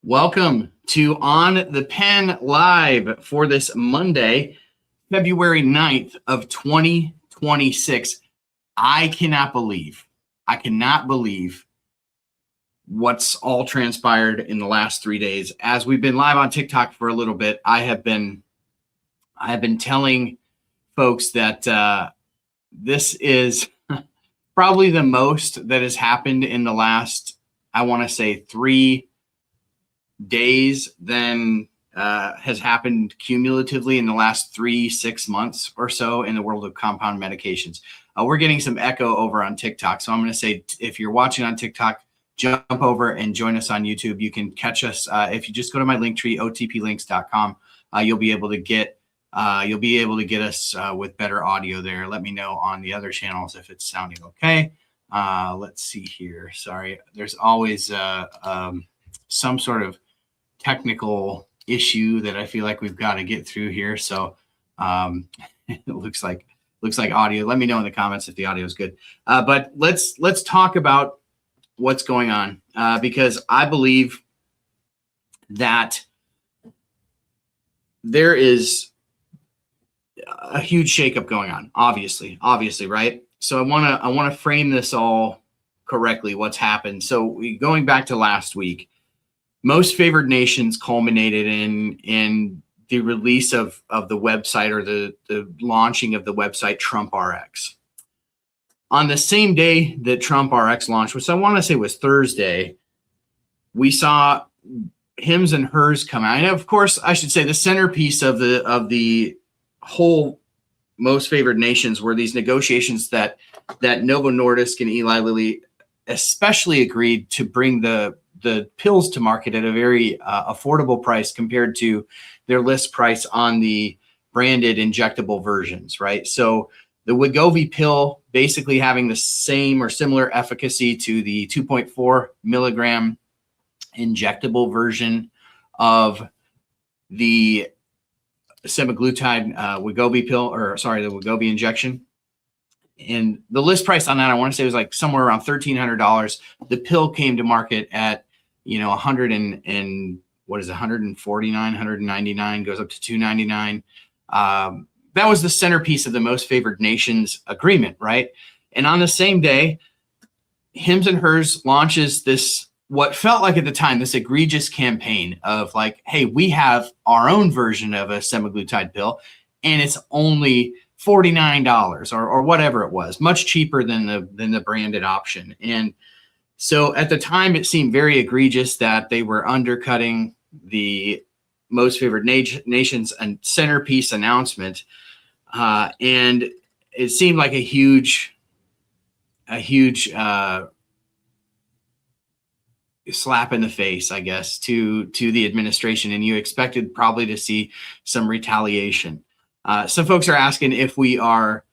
Welcome to On the Pen Live for this Monday, February 9th of 2026. I cannot believe what's all transpired in the last 3 days. As we've been live on TikTok for a little bit, I have been telling folks that this is probably the most that has happened in the last, I want to say, 3 days than has happened cumulatively in the last 3-6 months or so in the world of compound medications. We're getting some echo over on TikTok. So I'm going to say, if you're watching on TikTok, jump over and join us on YouTube. You can catch us if you just go to my link tree, otplinks.com. You'll be able to get us with better audio there. Let me know on the other channels if it's sounding okay. Let's see here. Sorry, there's always some sort of technical issue that I feel like we've got to get through here. So it looks like audio. Let me know in the comments if the audio is good. But let's talk about what's going on because I believe that there is a huge shakeup going on. Obviously, right? So I want to frame this all correctly. What's happened? So going back to last week, most favored nations culminated in the release of the website, or the launching of the website TrumpRx. On the same day that TrumpRx launched, which I want to say was Thursday, we saw Hims and Hers come out. And of course, I should say the centerpiece of the whole most favored nations were these negotiations that Novo Nordisk and Eli Lilly especially agreed to bring the pills to market at a very affordable price compared to their list price on the branded injectable versions, right? So the Wegovy pill basically having the same or similar efficacy to the 2.4 milligram injectable version of the Semaglutide Wegovy pill, or sorry, the Wegovy injection. And the list price on that, I want to say, was like somewhere around $1,300. The pill came to market at, $149, $199, goes up to $299. That was the centerpiece of the most favored nations agreement, right? And on the same day, Hims and Hers launches this, what felt like at the time, this egregious campaign of like, hey, we have our own version of a semaglutide pill, and it's only $49 or whatever it was, much cheaper than the branded option. And so at the time, it seemed very egregious that they were undercutting the most favored nations and centerpiece announcement. And it seemed like a huge slap in the face, I guess, to the administration. And you expected probably to see some retaliation. Some folks are asking if we are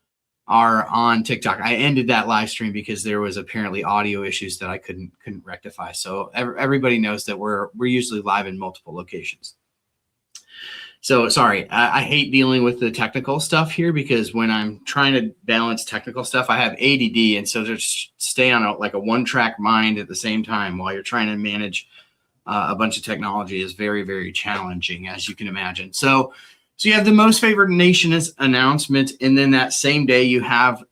on TikTok. I ended that live stream because there was apparently audio issues that I couldn't rectify. So everybody knows that we're usually live in multiple locations. So sorry, I hate dealing with the technical stuff here because when I'm trying to balance technical stuff, I have ADD, and so just stay on a 1-track mind at the same time while you're trying to manage a bunch of technology is very, very challenging, as you can imagine. So you have the most favored nations announcement, and then that same day you have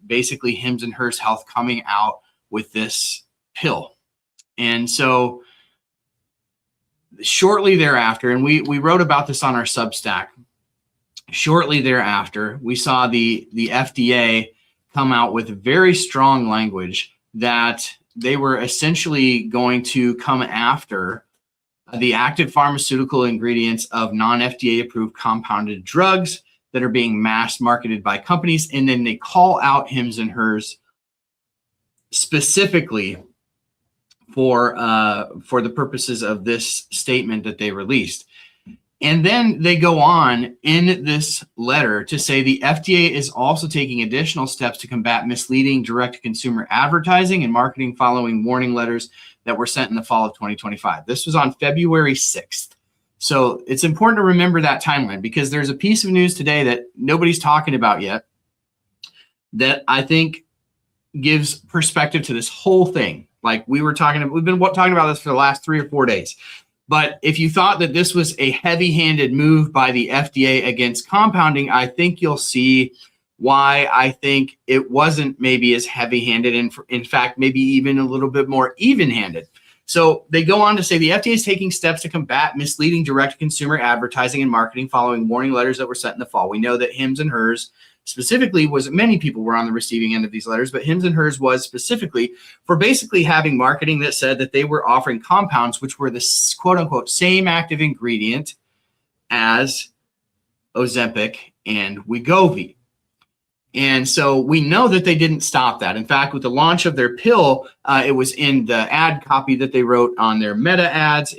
basically Hims and Hers Health coming out with this pill. And so shortly thereafter, and we wrote about this on our Substack, shortly thereafter, we saw the FDA come out with very strong language that they were essentially going to come after the active pharmaceutical ingredients of non-FDA approved compounded drugs that are being mass marketed by companies. And then they call out Hims and Hers specifically for the purposes of this statement that they released. And then they go on in this letter to say the FDA is also taking additional steps to combat misleading direct-to-consumer advertising and marketing following warning letters that were sent in the fall of 2025. This was on February 6th. So it's important to remember that timeline because there's a piece of news today that nobody's talking about yet that I think gives perspective to this whole thing. Like we've been talking about this for the last 3 or 4 days. But if you thought that this was a heavy-handed move by the FDA against compounding, I think you'll see why I think it wasn't maybe as heavy-handed, and in fact, maybe even a little bit more even-handed. So they go on to say the FDA is taking steps to combat misleading direct-to-consumer advertising and marketing following warning letters that were sent in the fall. We know that Hims and Hers specifically many people were on the receiving end of these letters, but Hims and Hers was specifically for basically having marketing that said that they were offering compounds which were the quote-unquote same active ingredient as Ozempic and Wegovy. And so we know that they didn't stop that. In fact, with the launch of their pill, it was in the ad copy that they wrote on their meta ads.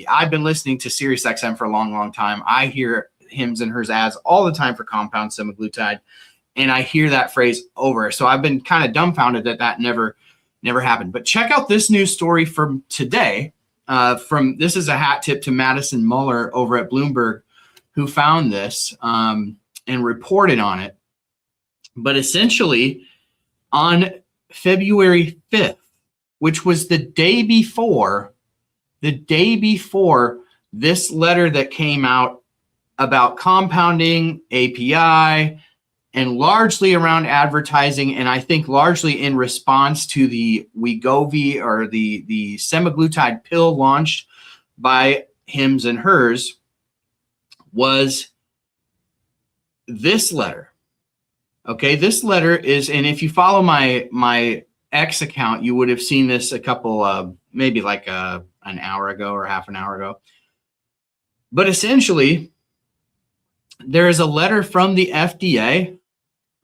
I've been listening to SiriusXM for a long, long time. I hear Hims and Hers ads all the time for compound semaglutide, and I hear that phrase over. So I've been kind of dumbfounded that never happened. But check out this news story from today. This is a hat tip to Madison Muller over at Bloomberg, who found this and reported on it. But essentially, on February 5th, which was the day before this letter that came out about compounding, API, and largely around advertising, and I think largely in response to the Wegovy or the semaglutide pill launched by Hims and Hers, was this letter. Okay, this letter is, and if you follow my X account, you would have seen this a couple, maybe like an hour ago or half an hour ago. But essentially, there is a letter from the FDA.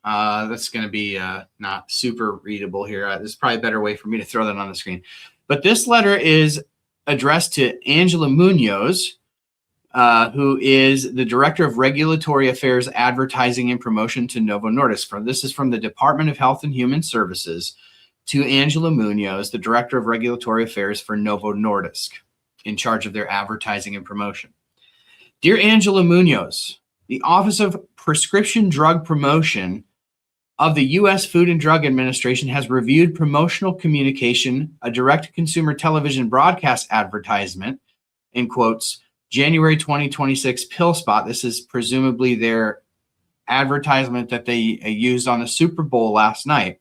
That's going to be not super readable here. There's probably a better way for me to throw that on the screen. But this letter is addressed to Angela Munoz, who is the Director of Regulatory Affairs, Advertising and Promotion to Novo Nordisk. This is from the Department of Health and Human Services to Angela Munoz, the Director of Regulatory Affairs for Novo Nordisk, in charge of their advertising and promotion. Dear Angela Munoz, the Office of Prescription Drug Promotion of the U.S. Food and Drug Administration has reviewed promotional communication, a direct-to-consumer television broadcast advertisement, in quotes, January 2026 pill spot. This is presumably their advertisement that they used on the Super Bowl last night.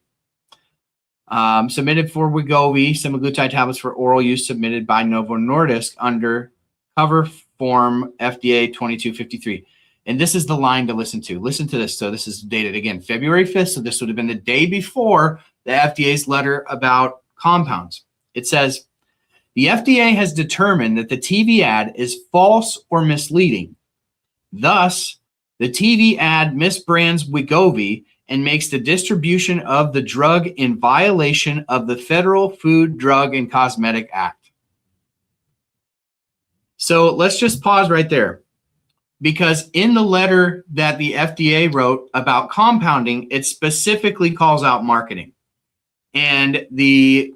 Submitted for Wegovy, semaglutide tablets for oral use, submitted by Novo Nordisk under cover form FDA 2253. And this is the line to listen to. Listen to this. So this is dated again, February 5th. So this would have been the day before the FDA's letter about compounds. It says, the FDA has determined that the TV ad is false or misleading. Thus, the TV ad misbrands Wegovy and makes the distribution of the drug in violation of the Federal Food, Drug, and Cosmetic Act. So let's just pause right there, because in the letter that the FDA wrote about compounding, it specifically calls out marketing. And the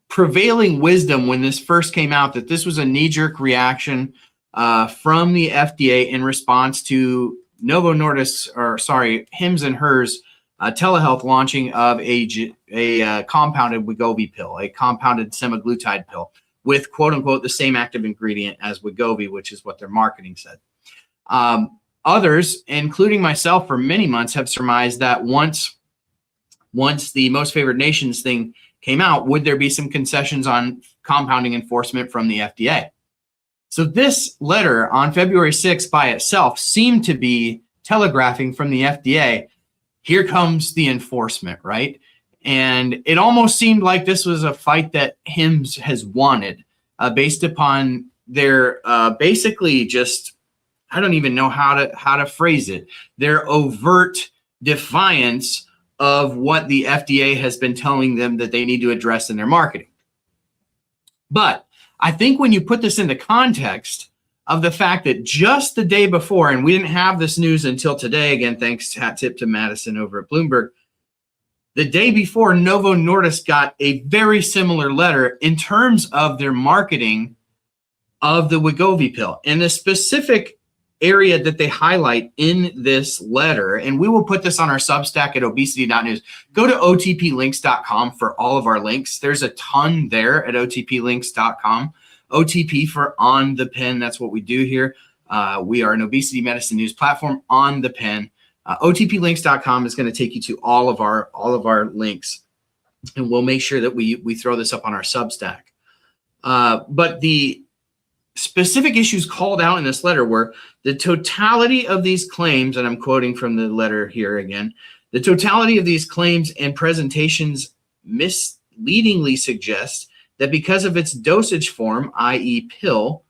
prevailing wisdom when this first came out, that this was a knee-jerk reaction from the FDA in response to Novo Nordisk, Hims and Hers telehealth launching of a compounded Wegovy pill, a compounded semaglutide pill with quote unquote the same active ingredient as Wegovy, which is what their marketing said. Others, including myself for many months, have surmised that once the Most Favored Nations thing came out, would there be some concessions on compounding enforcement from the FDA? So this letter on February 6th by itself seemed to be telegraphing from the FDA, here comes the enforcement, right? And it almost seemed like this was a fight that Hims has wanted based upon their basically just, I don't even know how to phrase it, their overt defiance of what the FDA has been telling them that they need to address in their marketing. But I think when you put this into context of the fact that just the day before, and we didn't have this news until today, again, thanks hat tip to Madison over at Bloomberg, the day before, Novo Nordisk got a very similar letter in terms of their marketing of the Wegovy pill. And the specific area that they highlight in this letter, and we will put this on our Substack at obesity.news. Go to otplinks.com for all of our links. There's a ton there at otplinks.com. OTP for On the Pen. That's what we do here. We are an obesity medicine news platform on the pen. OTPlinks.com is going to take you to all of our links, and we'll make sure that we throw this up on our Substack. But the specific issues called out in this letter were the totality of these claims, and I'm quoting from the letter here again, the totality of these claims and presentations misleadingly suggest that because of its dosage form, i.e. pill,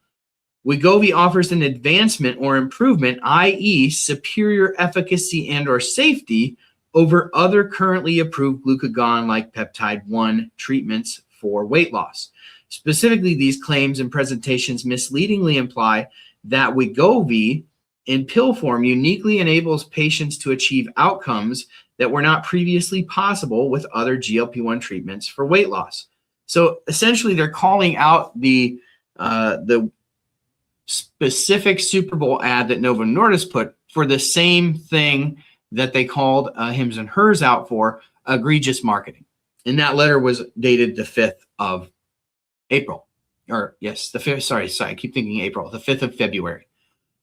Wegovy offers an advancement or improvement, i.e. superior efficacy and or safety over other currently approved glucagon-like peptide-1 treatments for weight loss. Specifically, these claims and presentations misleadingly imply that Wegovy in pill form uniquely enables patients to achieve outcomes that were not previously possible with other GLP-1 treatments for weight loss. So essentially, they're calling out the specific Super Bowl ad that Novo Nordisk put for the same thing that they called hims and hers out for, egregious marketing. And that letter was dated the 5th of April. Or yes, the 5th, sorry, I keep thinking April, the 5th of February.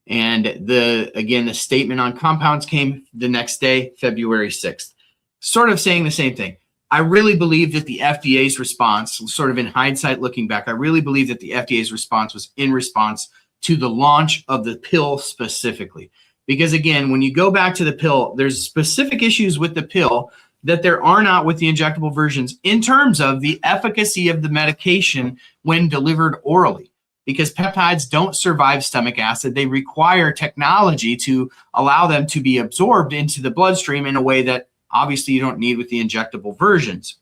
And the statement on compounds came the next day, February 6th, sort of saying the same thing. I really believe that the FDA's response, sort of in hindsight looking back, I really believe that the FDA's response was in response to the launch of the pill specifically. Because again, when you go back to the pill, there's specific issues with the pill that there are not with the injectable versions in terms of the efficacy of the medication when delivered orally. Because peptides don't survive stomach acid. They require technology to allow them to be absorbed into the bloodstream in a way that obviously you don't need with the injectable versions.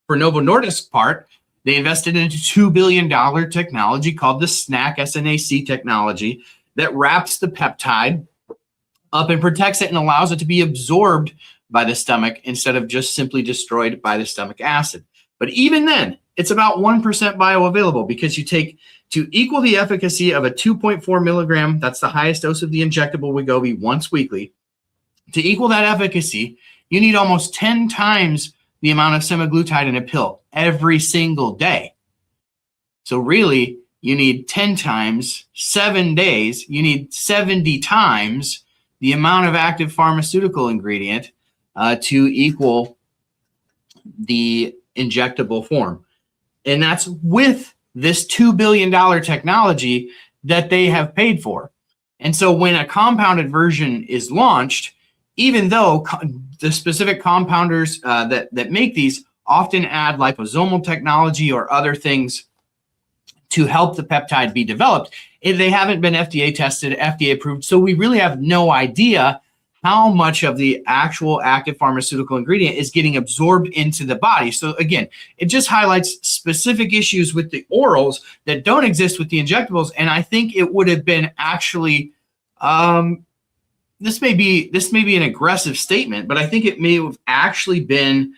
For Novo Nordisk's part, they invested in a $2 billion technology called the SNAC technology that wraps the peptide up and protects it and allows it to be absorbed by the stomach instead of just simply destroyed by the stomach acid. But even then, it's about 1% bioavailable because you take, to equal the efficacy of a 2.4 milligram, that's the highest dose of the injectable Wegovy once weekly, to equal that efficacy, you need almost 10 times the amount of semaglutide in a pill every single day. So really, you need 10 times, 7 days, you need 70 times the amount of active pharmaceutical ingredient to equal the injectable form. And that's with this $2 billion technology that they have paid for. And so when a compounded version is launched, even though the specific compounders that make these often add liposomal technology or other things to help the peptide be developed, they haven't been FDA tested, FDA approved. So we really have no idea how much of the actual active pharmaceutical ingredient is getting absorbed into the body. So again, it just highlights specific issues with the orals that don't exist with the injectables. And I think it would have been actually, this may be an aggressive statement, but I think it may have actually been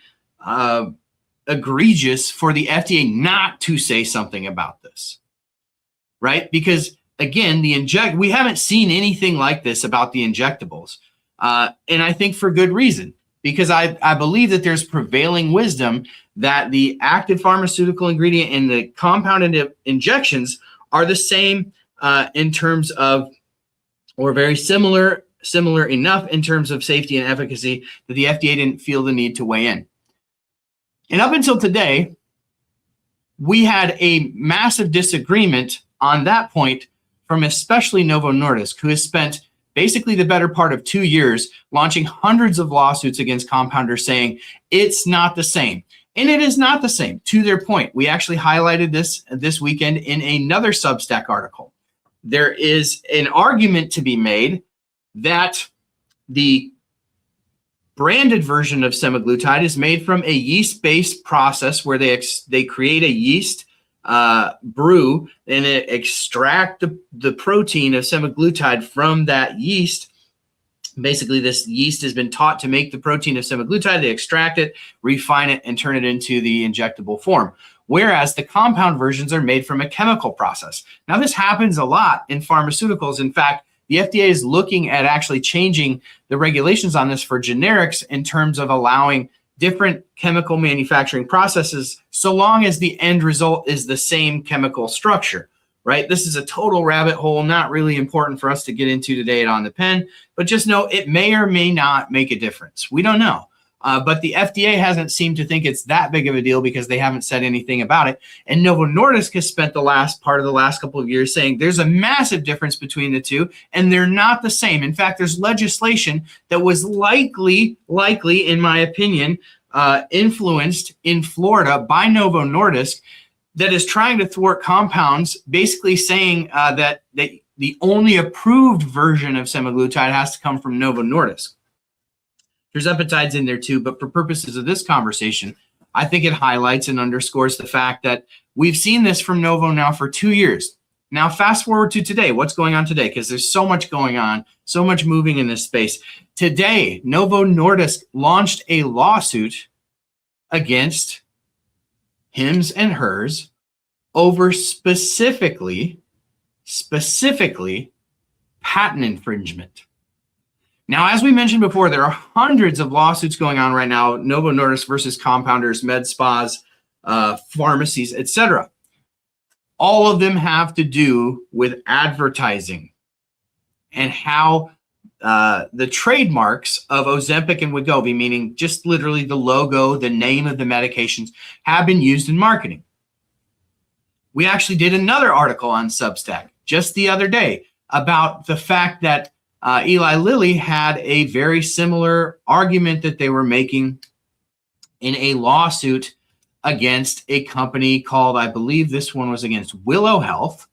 egregious for the FDA not to say something about this, right? Because again, we haven't seen anything like this about the injectables. And I think for good reason, because I believe that there's prevailing wisdom that the active pharmaceutical ingredient in the compounded injections are the same in terms of, or very similar enough in terms of safety and efficacy that the FDA didn't feel the need to weigh in. And up until today, we had a massive disagreement on that point from especially Novo Nordisk, who has spent basically the better part of 2 years launching hundreds of lawsuits against compounders saying it's not the same. And it is not the same. To their point, we actually highlighted this weekend in another Substack article. There is an argument to be made that the branded version of semaglutide is made from a yeast-based process where they create a yeast brew and extract the protein of semaglutide from that yeast. Basically, this yeast has been taught to make the protein of semaglutide. They extract it, refine it, and turn it into the injectable form. Whereas the compound versions are made from a chemical process. Now, this happens a lot in pharmaceuticals. In fact, the FDA is looking at actually changing the regulations on this for generics in terms of allowing different chemical manufacturing processes, so long as the end result is the same chemical structure, right? This is a total rabbit hole, not really important for us to get into today at On the Pen, but just know it may or may not make a difference. We don't know. But the FDA hasn't seemed to think it's that big of a deal because they haven't said anything about it. And Novo Nordisk has spent the last couple of years saying there's a massive difference between the two, and they're not the same. In fact, there's legislation that was likely, in my opinion, influenced in Florida by Novo Nordisk that is trying to thwart compounds, basically saying that the only approved version of semaglutide has to come from Novo Nordisk. There's peptides in there too, but for purposes of this conversation, I think it highlights and underscores the fact that we've seen this from Novo now for 2 years. Now, fast forward to today. What's going on today? Because there's so much going on, so much moving in this space. Today, Novo Nordisk launched a lawsuit against Hims and Hers over specifically patent infringement. Now, as we mentioned before, there are hundreds of lawsuits going on right now, Novo Nordisk versus compounders, med spas, pharmacies, etc. All of them have to do with advertising and how the trademarks of Ozempic and Wegovy, meaning just literally the logo, the name of the medications, have been used in marketing. We actually did another article on Substack just the other day about the fact that Eli Lilly had a very similar argument that they were making in a lawsuit against a company called, I believe this one was against Willow Health,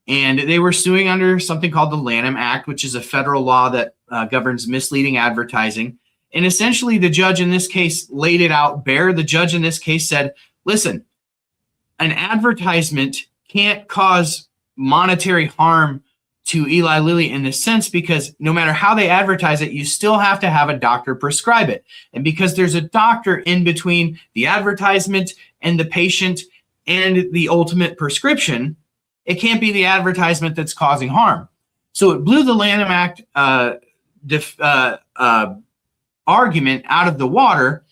and they were suing under something called the Lanham Act, which is a federal law that governs misleading advertising. And essentially the judge in this case laid it out bare. The judge in this case said, listen, an advertisement can't cause monetary harm to Eli Lilly in this sense, because no matter how they advertise it, you still have to have a doctor prescribe it. And because there's a doctor in between the advertisement and the patient and the ultimate prescription, it can't be the advertisement that's causing harm. So it blew the Lanham Act argument out of the water,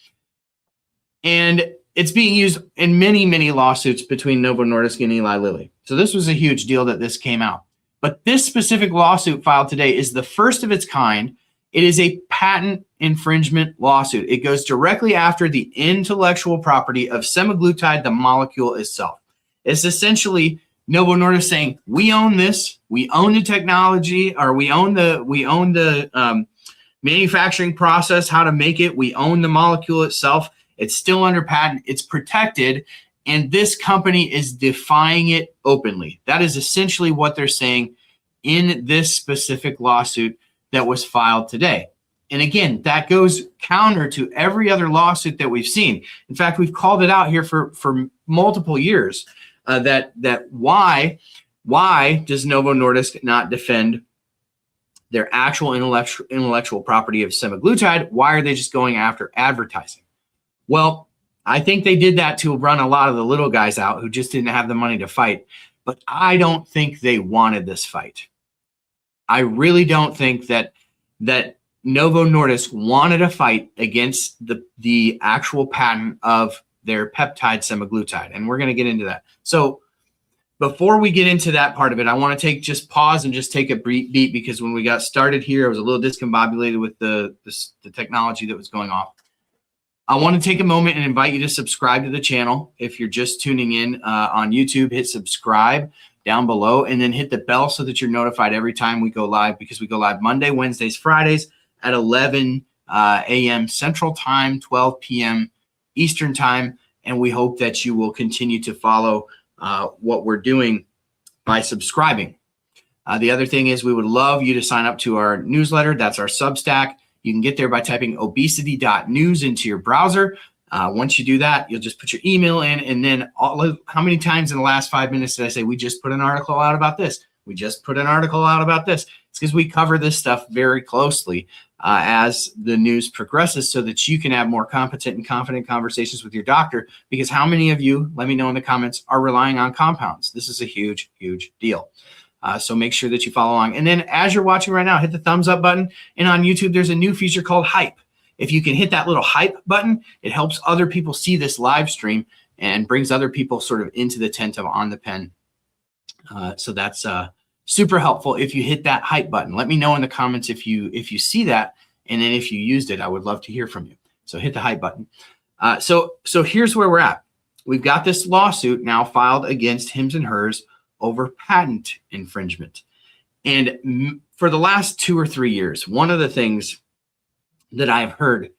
and it's being used in many, many lawsuits between Novo Nordisk and Eli Lilly. So this was a huge deal that this came out. But this specific lawsuit filed today is the first of its kind. It is a patent infringement lawsuit. It goes directly after the intellectual property of semaglutide, the molecule itself. It's essentially Novo Nordisk saying, we own this, we own the technology, or we own the manufacturing process, how to make it, we own the molecule itself. It's still under patent, it's protected, and this company is defying it openly. That is essentially what they're saying in this specific lawsuit that was filed today. And again, that goes counter to every other lawsuit that we've seen. In fact, we've called it out here for multiple years that why does Novo Nordisk not defend their actual intellectual property of semaglutide? Why are they just going after advertising? Well, I think they did that to run a lot of the little guys out who just didn't have the money to fight. But I don't think they wanted this fight. I really don't think that Novo Nordisk wanted a fight against the actual patent of their peptide semaglutide. And we're going to get into that. So before we get into that part of it, I want to just pause and just take a beat, because when we got started here, I was a little discombobulated with the technology that was going off. I want to take a moment and invite you to subscribe to the channel. If you're just tuning in on YouTube, hit subscribe down below, and then hit the bell so that you're notified every time we go live, because we go live Monday, Wednesdays, Fridays at 11 a.m. Central Time, 12 p.m. Eastern Time. And we hope that you will continue to follow what we're doing by subscribing. The other thing is we would love you to sign up to our newsletter. That's our Substack. You can get there by typing obesity.news into your browser. Once you do that, you'll just put your email in, and then how many times in the last 5 minutes did I say, we just put an article out about this? We just put an article out about this. It's because we cover this stuff very closely as the news progresses, so that you can have more competent and confident conversations with your doctor. Because how many of you, let me know in the comments, are relying on compounds? This is a huge, huge deal. So make sure that you follow along. And then as you're watching right now, hit the thumbs up button. And on YouTube, there's a new feature called Hype. If you can hit that little Hype button, it helps other people see this live stream and brings other people sort of into the tent of On the Pen. So that's super helpful if you hit that Hype button. Let me know in the comments if you see that, and then if you used it, I would love to hear from you. So hit the Hype button. So here's where we're at. We've got this lawsuit now filed against Hims and Hers over patent infringement. And for the last 2 or 3 years, one of the things that I've heard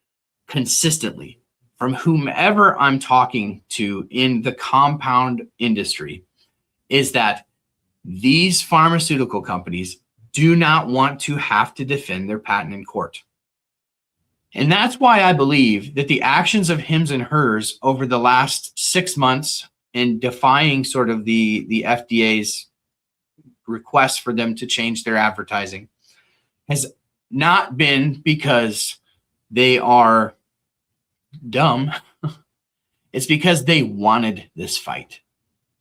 consistently from whomever I'm talking to in the compound industry is that these pharmaceutical companies do not want to have to defend their patent in court. And that's why I believe that the actions of Hims and Hers over the last 6 months in defying sort of the FDA's request for them to change their advertising has not been because they are dumb. It's because they wanted this fight.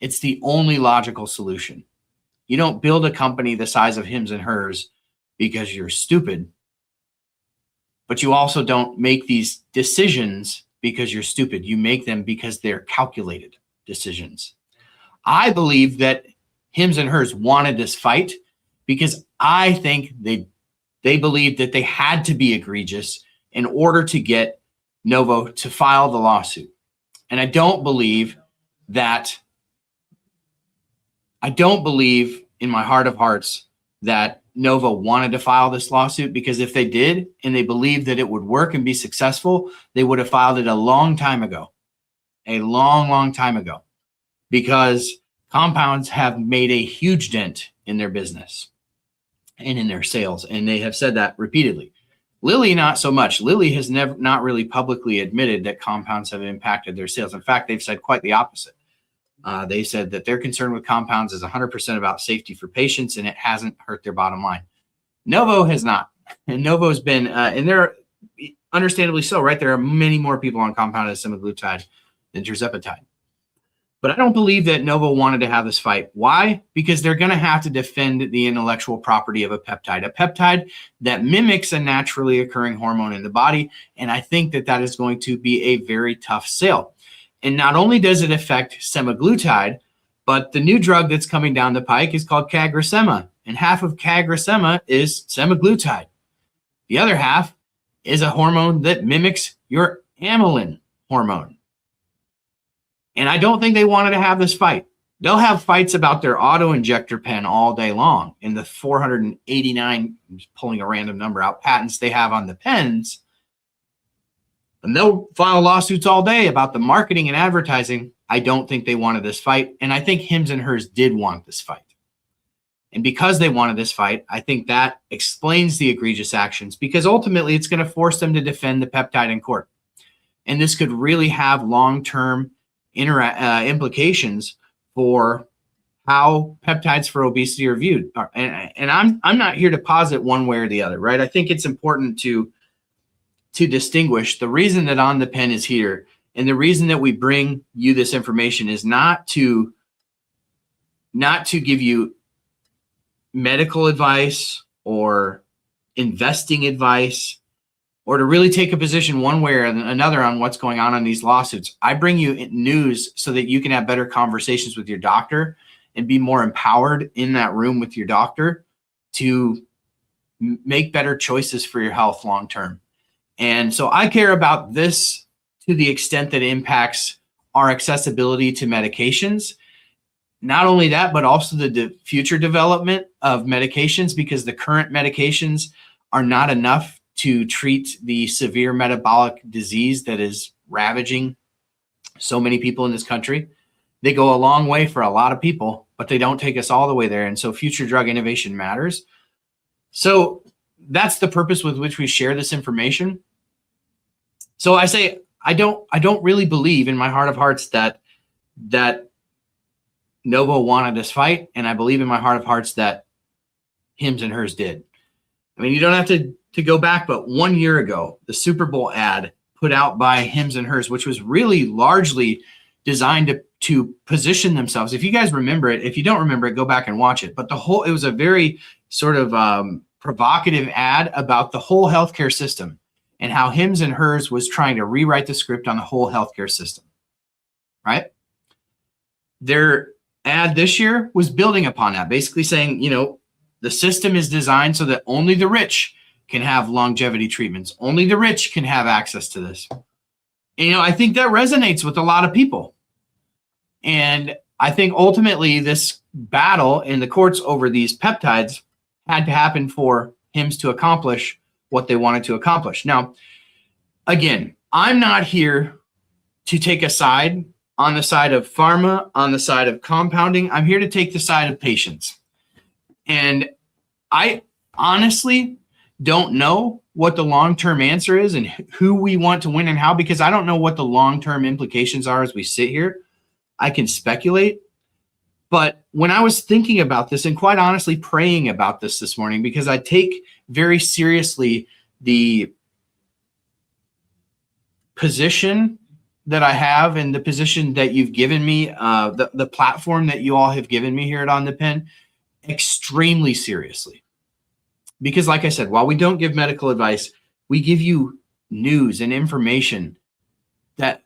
It's the only logical solution. You don't build a company the size of Hims and Hers because you're stupid, but you also don't make these decisions because you're stupid. You make them because they're calculated decisions. I believe that Hims and Hers wanted this fight because I think they believed that they had to be egregious in order to get Novo to file the lawsuit. And I don't believe in my heart of hearts that Novo wanted to file this lawsuit, because if they did and they believed that it would work and be successful, they would have filed it a long time ago, long time ago, because compounds have made a huge dent in their business and in their sales. And they have said that repeatedly. Lilly, not so much. Lilly has not really publicly admitted that compounds have impacted their sales. In fact, they've said quite the opposite. They said that their concern with compounds is 100% about safety for patients, and it hasn't hurt their bottom line. Novo has not. And Novo's been, and they're understandably so, right? There are many more people on compounded semaglutide than tirzepatide. But I don't believe that Novo wanted to have this fight. Why? Because they're going to have to defend the intellectual property of a peptide that mimics a naturally occurring hormone in the body. And I think that that is going to be a very tough sale. And not only does it affect semaglutide, but the new drug that's coming down the pike is called CagriSema. And half of CagriSema is semaglutide. The other half is a hormone that mimics your amylin hormone. And I don't think they wanted to have this fight. They'll have fights about their auto injector pen all day long. In the 489, I'm just pulling a random number out, patents they have on the pens. And they'll file lawsuits all day about the marketing and advertising. I don't think they wanted this fight. And I think Hims and Hers did want this fight. And because they wanted this fight, I think that explains the egregious actions, because ultimately it's going to force them to defend the peptide in court. And this could really have long-term implications for how peptides for obesity are viewed. And I'm not here to posit one way or the other, right? I think it's important to distinguish. The reason that On the Pen is here and the reason that we bring you this information is not to give you medical advice or investing advice, or to really take a position one way or another on what's going on these lawsuits. I bring you news so that you can have better conversations with your doctor and be more empowered in that room with your doctor to make better choices for your health long term. And so I care about this to the extent that it impacts our accessibility to medications. Not only that, but also the future development of medications, because the current medications are not enough to treat the severe metabolic disease that is ravaging so many people in this country. They go a long way for a lot of people, but they don't take us all the way there. And so future drug innovation matters. So that's the purpose with which we share this information. So I say, I don't really believe in my heart of hearts that Novo wanted this fight. And I believe in my heart of hearts that Hims and Hers did. I mean, you don't have to go back, but 1 year ago, the Super Bowl ad put out by Hims and Hers, which was really largely designed to position themselves. If you guys remember it, if you don't remember it, go back and watch it. But it was a very sort of provocative ad about the whole healthcare system and how Hims and Hers was trying to rewrite the script on the whole healthcare system, right? Their ad this year was building upon that, basically saying, the system is designed so that only the rich can have longevity treatments. Only the rich can have access to this. And, I think that resonates with a lot of people. And I think ultimately this battle in the courts over these peptides had to happen for Hims to accomplish what they wanted to accomplish. Now, again, I'm not here to take a side on the side of pharma, on the side of compounding. I'm here to take the side of patients. And I honestly don't know what the long-term answer is and who we want to win and how, because I don't know what the long-term implications are as we sit here. I can speculate. But when I was thinking about this and quite honestly praying about this morning, because I take very seriously the position that I have and the position that you've given me, the platform that you all have given me here at On the Pen, extremely seriously. Because like I said, while we don't give medical advice, we give you news and information that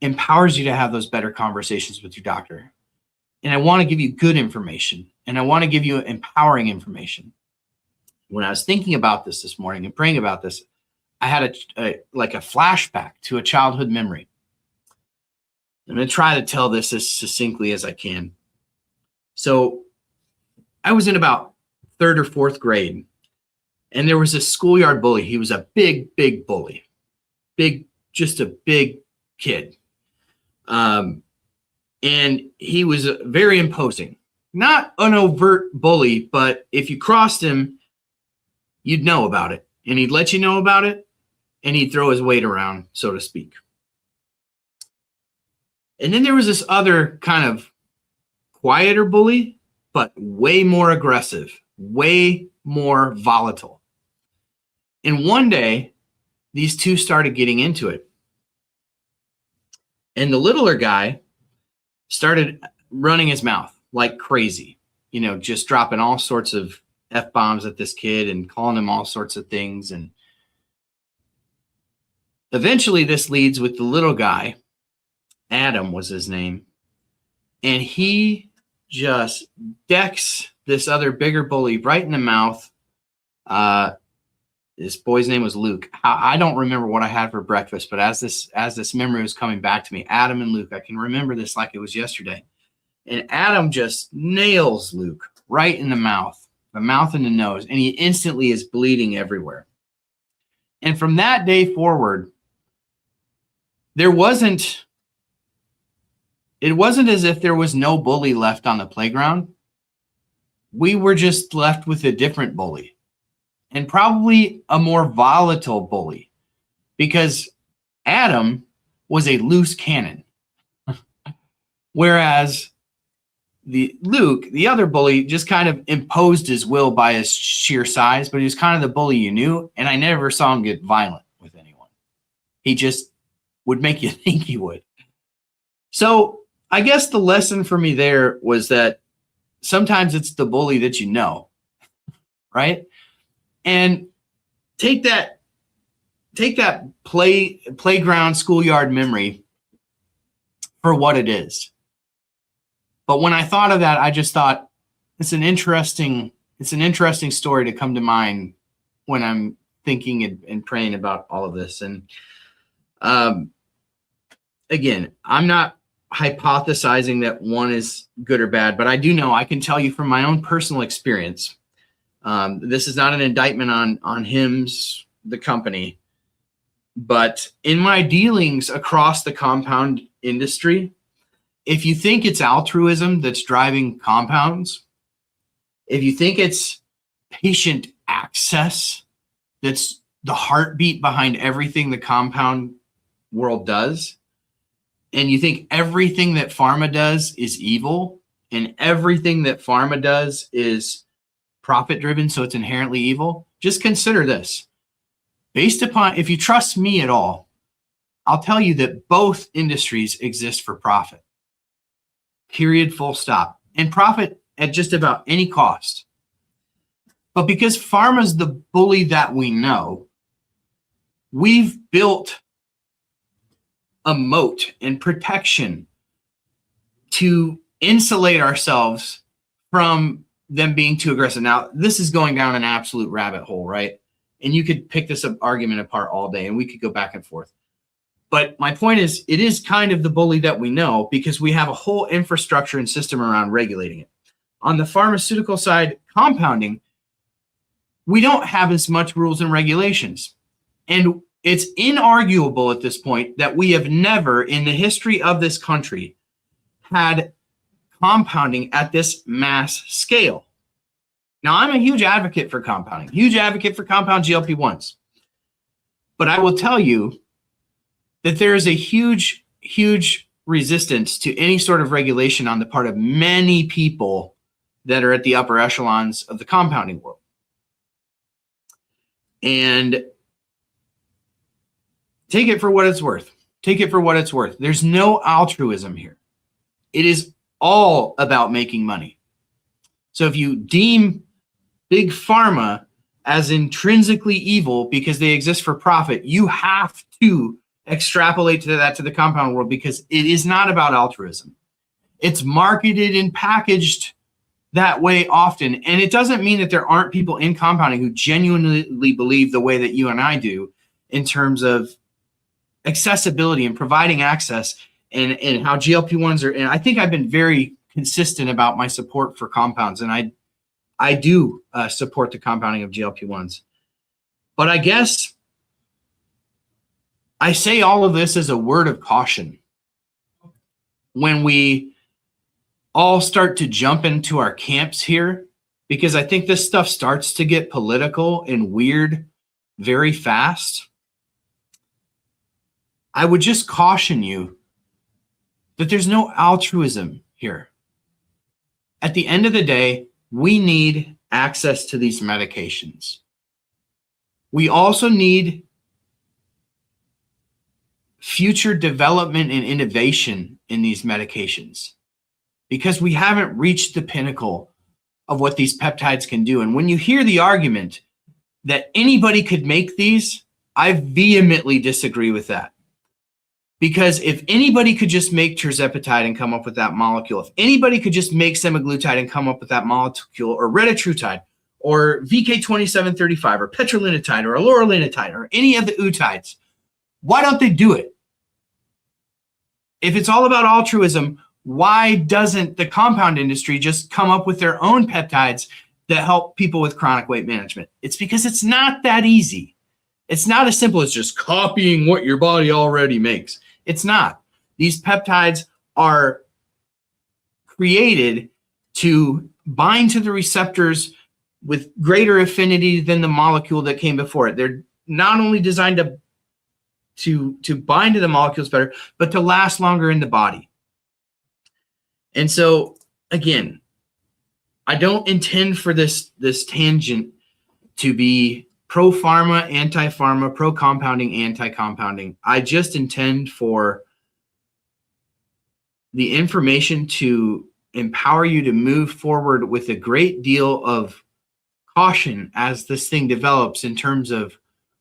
empowers you to have those better conversations with your doctor. And I want to give you good information, and I want to give you empowering information. When I was thinking about this morning and praying about this, I had a flashback to a childhood memory. I'm going to try to tell this as succinctly as I can. So I was in about 3rd or 4th grade, and there was a schoolyard bully. He was a big, big bully. Just a big kid. And he was very imposing. Not an overt bully, but if you crossed him, you'd know about it. And he'd let you know about it, and he'd throw his weight around, so to speak. And then there was this other kind of quieter bully, but way more aggressive, way more volatile. And one day, these two started getting into it. And the littler guy started running his mouth like crazy, just dropping all sorts of F-bombs at this kid and calling him all sorts of things. And eventually this leads with the little guy. Adam was his name. And he just decks this other bigger bully right in the mouth. This boy's name was Luke. I don't remember what I had for breakfast, but as this memory was coming back to me, Adam and Luke, I can remember this like it was yesterday. And Adam just nails Luke right in the mouth and the nose, and he instantly is bleeding everywhere. And from that day forward, it wasn't as if there was no bully left on the playground. We were just left with a different bully. And probably a more volatile bully, because Adam was a loose cannon. Whereas Luke, the other bully, just kind of imposed his will by his sheer size, but he was kind of the bully you knew, and I never saw him get violent with anyone. He just would make you think he would. So I guess the lesson for me there was that sometimes it's the bully that you know, right? And take that playground schoolyard memory for what it is. But when I thought of that, I just thought it's an interesting story to come to mind when I'm thinking and praying about all of this. And again, I'm not hypothesizing that one is good or bad, but I do know, I can tell you from my own personal experience. This is not an indictment on Hims, the company, but in my dealings across the compound industry, if you think it's altruism that's driving compounds, if you think it's patient access that's the heartbeat behind everything the compound world does, and you think everything that pharma does is evil, and everything that pharma does is profit driven, so it's inherently evil, just consider this. Based upon, if you trust me at all, I'll tell you that both industries exist for profit. period, full stop, and profit at just about any cost. But because pharma's the bully that we know, we've built a moat and protection to insulate ourselves from them being too aggressive. Now, this is going down an absolute rabbit hole, right? And you could pick this argument apart all day and we could go back and forth. But my point is, it is kind of the bully that we know because we have a whole infrastructure and system around regulating it. On the pharmaceutical side, compounding, we don't have as much rules and regulations. And it's inarguable at this point that we have never in the history of this country had compounding at this mass scale. Now, I'm a huge advocate for compounding, huge advocate for compound GLP-1s. But I will tell you that there is a huge, huge resistance to any sort of regulation on the part of many people that are at the upper echelons of the compounding world. And take it for what it's worth. Take it for what it's worth. There's no altruism here. It is all about making money. So if you deem big pharma as intrinsically evil because they exist for profit, you have to extrapolate that to the compound world because it is not about altruism. It's marketed and packaged that way often. And it doesn't mean that there aren't people in compounding who genuinely believe the way that you and I do in terms of accessibility and providing access and how GLP-1s are. And I think I've been very consistent about my support for compounds. And I do support the compounding of GLP-1s. But I guess I say all of this as a word of caution. When we all start to jump into our camps here, because I think this stuff starts to get political and weird very fast, I would just caution you that there's no altruism here. At the end of the day, we need access to these medications. We also need future development and innovation in these medications because we haven't reached the pinnacle of what these peptides can do. And when you hear the argument that anybody could make these, I vehemently disagree with that. Because if anybody could just make tirzepatide and come up with that molecule, if anybody could just make semaglutide and come up with that molecule, or retatrutide, or VK2735, or petrolinotide, or allolinotide, or any of the utides, why don't they do it? If it's all about altruism, why doesn't the compound industry just come up with their own peptides that help people with chronic weight management? It's because it's not that easy. It's not as simple as just copying what your body already makes. It's not. These peptides are created to bind to the receptors with greater affinity than the molecule that came before it. They're not only designed to bind to the molecules better, but to last longer in the body. And so, again, I don't intend for this tangent to be pro-pharma, anti-pharma, pro-compounding, anti-compounding. I just intend for the information to empower you to move forward with a great deal of caution as this thing develops in terms of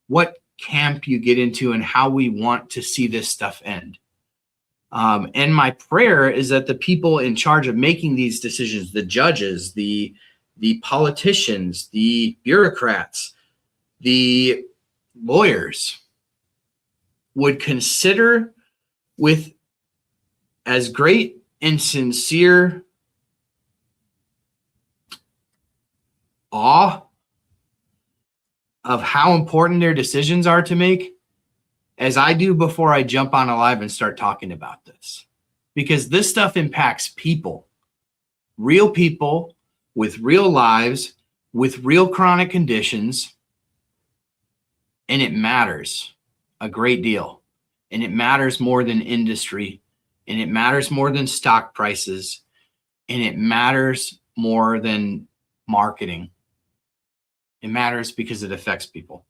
what camp you get into and how we want to see this stuff end. And my prayer is that the people in charge of making these decisions, the judges, the politicians, the bureaucrats, the lawyers, would consider with as great and sincere awe of how important their decisions are to make as I do before I jump on a live and start talking about this. Because this stuff impacts people, real people with real lives, with real chronic conditions, and it matters a great deal. And it matters more than industry, and it matters more than stock prices, and it matters more than marketing. It matters because it affects people.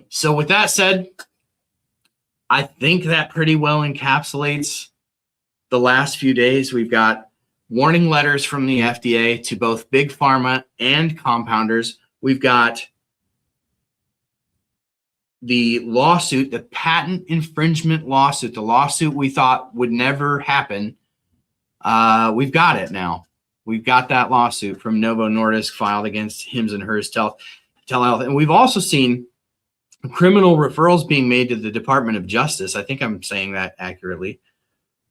So with that said, I think that pretty well encapsulates the last few days. We've got warning letters from the FDA to both big pharma and compounders. We've got the lawsuit, the patent infringement lawsuit, the lawsuit we thought would never happen. We've got it now. We've got that lawsuit from Novo Nordisk filed against Hims and Hers Telehealth. And we've also seen criminal referrals being made to the Department of Justice. I think I'm saying that accurately,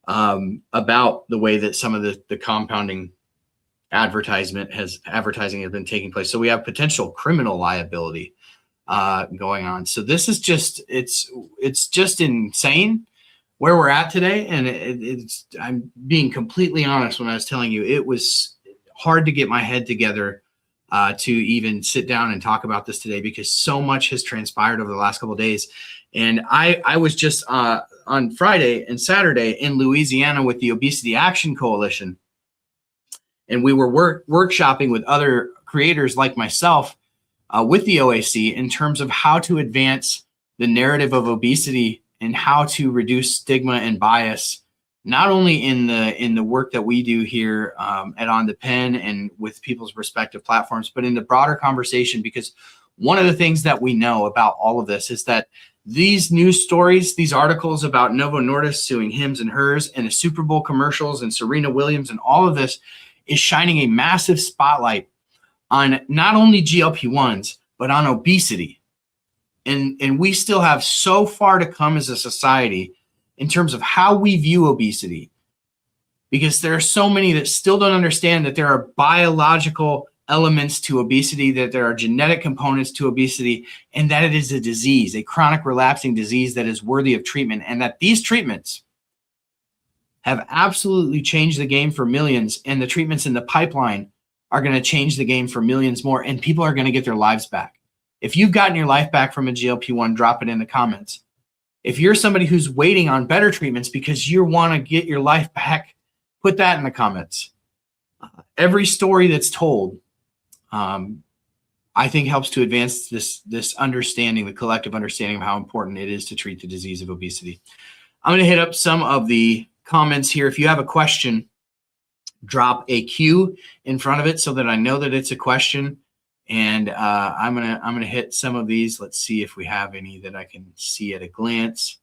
about the way that some of the compounding advertising has been taking place. So we have potential criminal liability going on. So this is just, it's just insane where we're at today. And I'm being completely honest when I was telling you, it was hard to get my head together to even sit down and talk about this today, because so much has transpired over the last couple of days. And I was just on Friday and Saturday in Louisiana with the Obesity Action Coalition. And we were workshopping with other creators like myself with the OAC in terms of how to advance the narrative of obesity and how to reduce stigma and bias, not only in the work that we do here at On the Pen and with people's respective platforms, but in the broader conversation. Because one of the things that we know about all of this is that these news stories, these articles about Novo Nordisk suing Hims and Hers, and the Super Bowl commercials and Serena Williams and all of this is shining a massive spotlight on not only GLP-1s, but on obesity. And we still have so far to come as a society in terms of how we view obesity, because there are so many that still don't understand that there are biological elements to obesity, that there are genetic components to obesity, and that it is a disease, a chronic relapsing disease that is worthy of treatment, and that these treatments have absolutely changed the game for millions, and the treatments in the pipeline are going to change the game for millions more, and people are going to get their lives back. If you've gotten your life back from a GLP-1, drop it in the comments. If you're somebody who's waiting on better treatments because you want to get your life back, put that in the comments. Every story that's told, I think, helps to advance this understanding, the collective understanding of how important it is to treat the disease of obesity. I'm going to hit up some of the comments here. If you have a question, drop a Q in front of it so that I know that it's a question. And I'm gonna hit some of these. Let's see if we have any that I can see at a glance.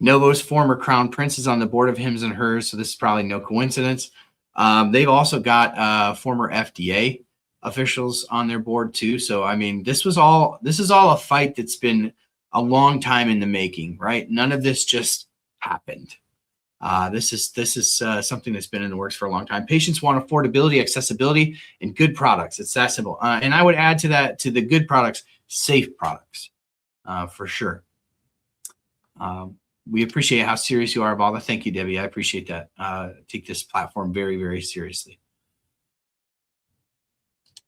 Novo's former crown prince is on the board of Hims and Hers, so this is probably no coincidence. They've also got former FDA officials on their board too. So I mean, this is all a fight that's been a long time in the making, right? None of this just happened. This is something that's been in the works for a long time. Patients want affordability, accessibility, and good products. It's that simple. And I would add to that, to the good products, safe products, for sure. We appreciate how serious you are, Vala. Thank you, Debbie. I appreciate that. Take this platform very, very seriously.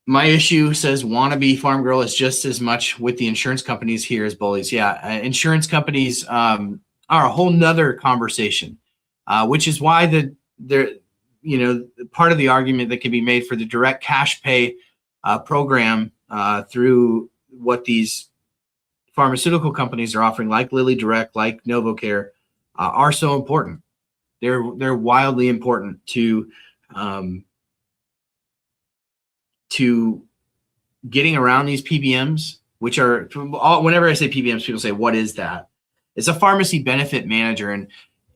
My issue says wannabe farm girl is just as much with the insurance companies here as bullies. Yeah, insurance companies are a whole nother conversation. Which is why part of the argument that can be made for the direct cash pay program through what these pharmaceutical companies are offering, like Lilly Direct, like NovoCare, are so important. They're wildly important to getting around these PBMs, which are, whenever I say PBMs, people say, what is that? It's a pharmacy benefit manager.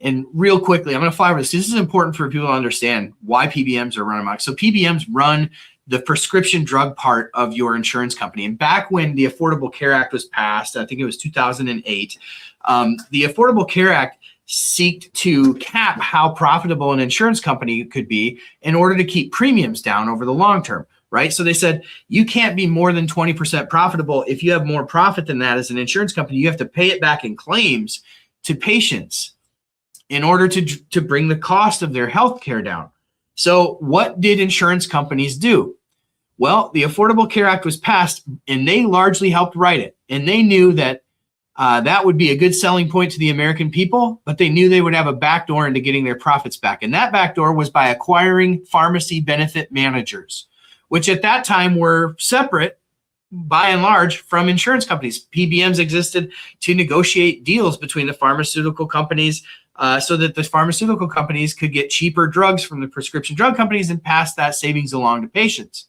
And real quickly, I'm going to fly over this. This is important for people to understand why PBMs are run amok. So PBMs run the prescription drug part of your insurance company. And back when the Affordable Care Act was passed, I think it was 2008, the Affordable Care Act sought to cap how profitable an insurance company could be in order to keep premiums down over the long term, right? So they said, you can't be more than 20% profitable. If you have more profit than that as an insurance company, you have to pay it back in claims to patients in order to bring the cost of their health care down. So what did insurance companies do? Well, the Affordable Care Act was passed, and they largely helped write it. And they knew that that would be a good selling point to the American people, but they knew they would have a backdoor into getting their profits back. And that backdoor was by acquiring pharmacy benefit managers, which at that time were separate by and large from insurance companies. PBMs existed to negotiate deals between the pharmaceutical companies so that the pharmaceutical companies could get cheaper drugs from the prescription drug companies and pass that savings along to patients.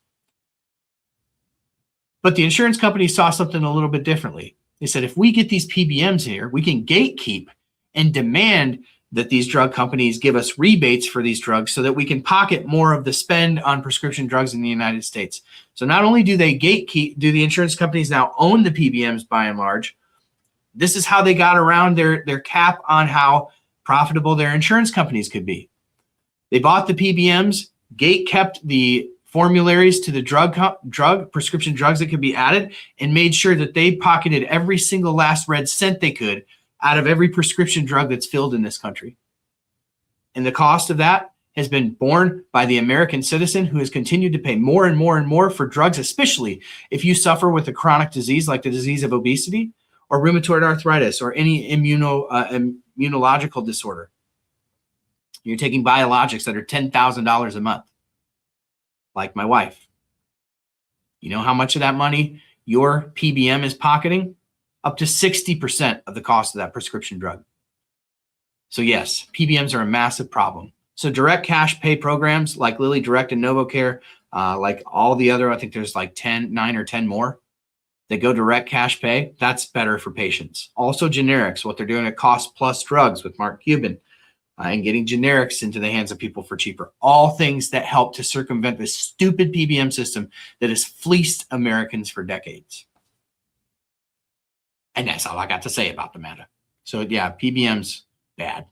But the insurance companies saw something a little bit differently. They said, if we get these PBMs here, we can gatekeep and demand that these drug companies give us rebates for these drugs so that we can pocket more of the spend on prescription drugs in the United States. So not only do they gatekeep, do the insurance companies now own the PBMs by and large, this is how they got around their cap on how profitable their insurance companies could be. They bought the PBMs, gate kept the formularies to the drug prescription drugs that could be added, and made sure that they pocketed every single last red cent they could out of every prescription drug that's filled in this country. And the cost of that has been borne by the American citizen, who has continued to pay more and more and more for drugs, especially if you suffer with a chronic disease like the disease of obesity or rheumatoid arthritis or any immunological disorder. You're taking biologics that are $10,000 a month, like my wife. You know how much of that money your PBM is pocketing? Up to 60% of the cost of that prescription drug. So yes, PBMs are a massive problem. So direct cash pay programs like Lilly Direct and NovoCare, like all the other, I think there's like 9 or 10 more that go direct cash pay. That's better for patients. Also generics, what they're doing at Cost Plus Drugs with Mark Cuban, and getting generics into the hands of people for cheaper. All things that help to circumvent this stupid PBM system that has fleeced Americans for decades. And that's all I got to say about the matter. So yeah, PBM's bad.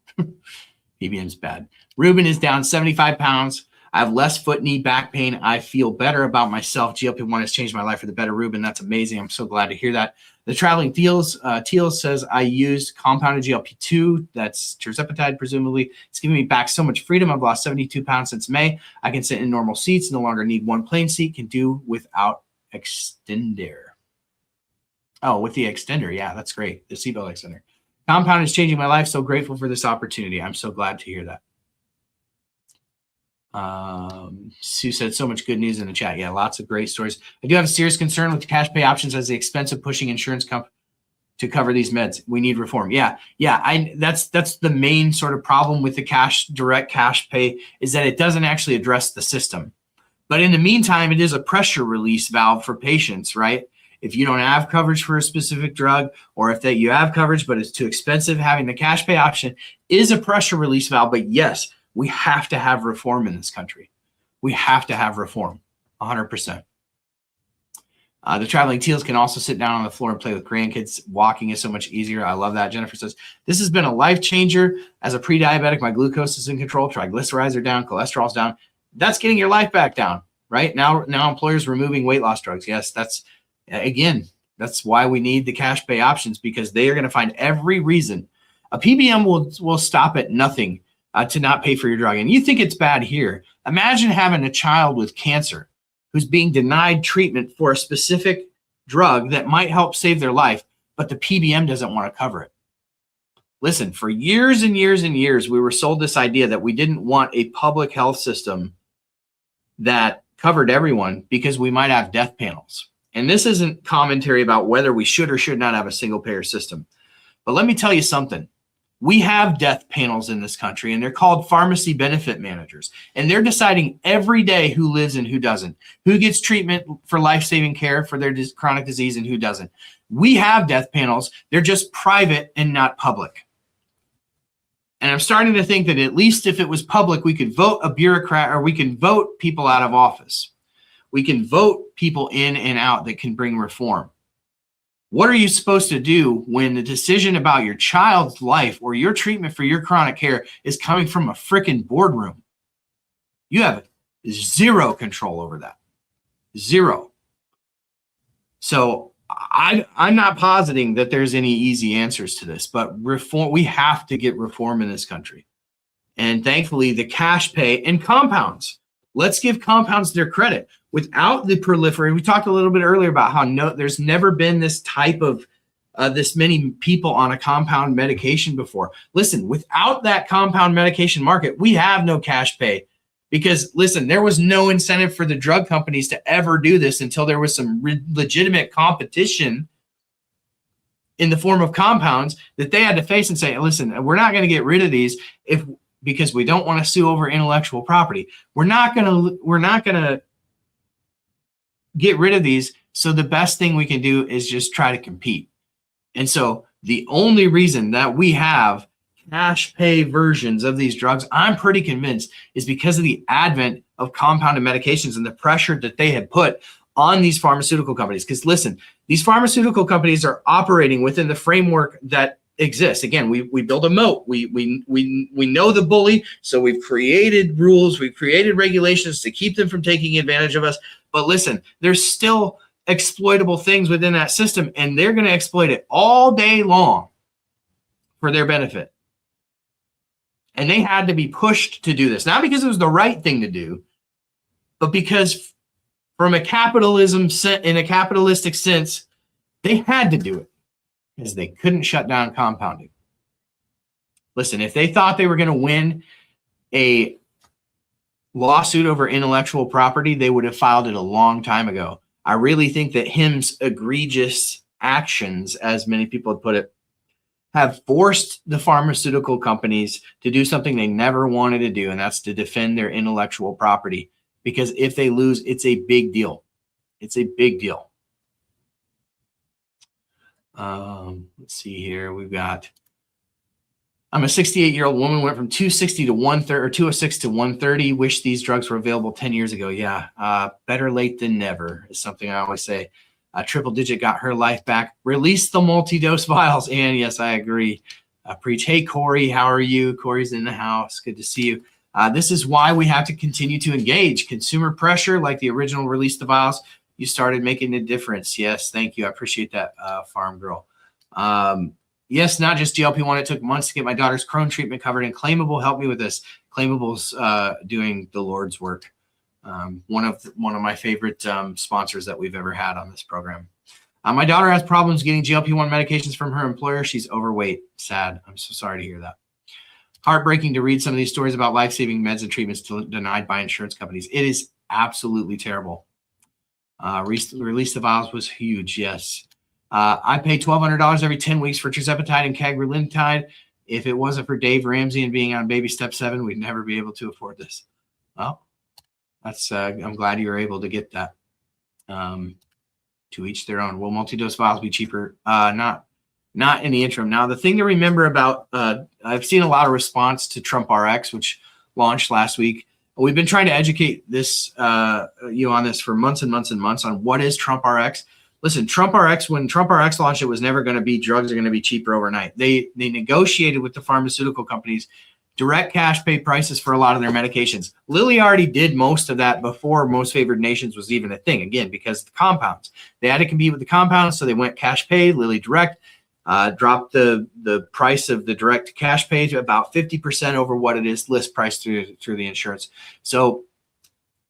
PBM's bad. Ruben is down 75 pounds. I have less foot, knee, back pain. I feel better about myself. GLP-1 has changed my life for the better. Ruben, that's amazing. I'm so glad to hear that. The Traveling Teals says, I used compounded GLP-2. That's tirzepatide, presumably. It's giving me back so much freedom. I've lost 72 pounds since May. I can sit in normal seats. No longer need one plain seat. Can do without extender. Oh, with the extender. Yeah, that's great. The seatbelt extender. Compound is changing my life. So grateful for this opportunity. I'm so glad to hear that. Sue said so much good news in the chat. Yeah, lots of great stories. I do have a serious concern with the cash pay options as the expense of pushing insurance companies to cover these meds. We need reform. Yeah. That's the main sort of problem with the direct cash pay, is that it doesn't actually address the system. But in the meantime, it is a pressure release valve for patients, right? If you don't have coverage for a specific drug, or if that you have coverage but it's too expensive, having the cash pay option is a pressure release valve. But yes, we have to have reform in this country. We have to have reform, 100%. The Traveling Teals can also sit down on the floor and play with grandkids. Walking is so much easier. I love that. Jennifer says, this has been a life changer. As a pre-diabetic, my glucose is in control. Triglycerides are down. Cholesterol's down. That's getting your life back down, right? Now employers removing weight loss drugs. Yes, that's why we need the cash pay options, because they are going to find every reason. A PBM will stop at nothing to not pay for your drug. And you think it's bad here. Imagine having a child with cancer who's being denied treatment for a specific drug that might help save their life, but the PBM doesn't want to cover it. Listen, for years and years and years, we were sold this idea that we didn't want a public health system that covered everyone because we might have death panels. And this isn't commentary about whether we should or should not have a single payer system. But let me tell you something. We have death panels in this country, and they're called pharmacy benefit managers. And they're deciding every day who lives and who doesn't, who gets treatment for life-saving care for their chronic disease and who doesn't. We have death panels. They're just private and not public. And I'm starting to think that at least if it was public, we could vote a bureaucrat, or we can vote people out of office. We can vote people in and out that can bring reform. What are you supposed to do when the decision about your child's life or your treatment for your chronic care is coming from a freaking boardroom? You have zero control over that. Zero. So I'm not positing that there's any easy answers to this, but reform, we have to get reform in this country. And thankfully, the cash pay and compounds. Let's give compounds their credit. Without the proliferation, we talked a little bit earlier about how there's never been this type of this many people on a compound medication before. Listen, without that compound medication market, we have no cash pay Because listen, there was no incentive for the drug companies to ever do this until there was some legitimate competition in the form of compounds that they had to face and say, listen, we're not going to get rid of these because we don't want to sue over intellectual property. We're not going to get rid of these. So the best thing we can do is just try to compete. And so the only reason that we have cash pay versions of these drugs, I'm pretty convinced, is because of the advent of compounded medications and the pressure that they had put on these pharmaceutical companies. Because listen, these pharmaceutical companies are operating within the framework that exists. Again, we build a moat. We know the bully, so we've created rules, we've created regulations to keep them from taking advantage of us. But listen, there's still exploitable things within that system, and they're going to exploit it all day long for their benefit. And they had to be pushed to do this, not because it was the right thing to do, but because from a in a capitalistic sense, they had to do it because they couldn't shut down compounding. Listen, if they thought they were going to win a lawsuit over intellectual property, they would have filed it a long time ago. I really think that Him's egregious actions, as many people have put it, have forced the pharmaceutical companies to do something they never wanted to do, and that's to defend their intellectual property. Because if they lose, it's a big deal. It's a big deal. Let's see here. We've got, I'm a 68-year-old woman, went from 260 to 130 or 206 to 130. Wish these drugs were available 10 years ago. Yeah, better late than never is something I always say. Triple Digit got her life back. Release the multi-dose vials. And yes, I agree. Preach. Hey, Corey, how are you? Corey's in the house. Good to see you. This is why we have to continue to engage. Consumer pressure, like the original Release the Vials, you started making a difference. Yes, thank you. I appreciate that, Farm Girl. Yes, not just GLP-1. It took months to get my daughter's Crohn treatment covered, and Claimable helped me with this. Claimable's doing the Lord's work. One of my favorite sponsors that we've ever had on this program. My daughter has problems getting GLP-1 medications from her employer. She's overweight. Sad. I'm so sorry to hear that. Heartbreaking to read some of these stories about life-saving meds and treatments denied by insurance companies. It is absolutely terrible. Release the Vials was huge. Yes. I pay $1,200 every 10 weeks for tirzepatide and cagrilintide. If it wasn't for Dave Ramsey and being on baby step 7, we'd never be able to afford this. Well, that's I'm glad you were able to get that. To each their own. Will multi-dose vials be cheaper? Not in the interim. Now, the thing to remember about, I've seen a lot of response to Trump RX, which launched last week. We've been trying to educate this you on this for months and months and months on what is Trump RX. Listen, Trump RX, when Trump RX launched, it was never going to be drugs are going to be cheaper overnight. They negotiated with the pharmaceutical companies direct cash pay prices for a lot of their medications. Lilly already did most of that before Most Favored Nations was even a thing, again, because of the compounds. They had to compete with the compounds, so they went cash pay. Lilly Direct dropped the price of the direct cash pay to about 50% over what it is list price through the insurance. So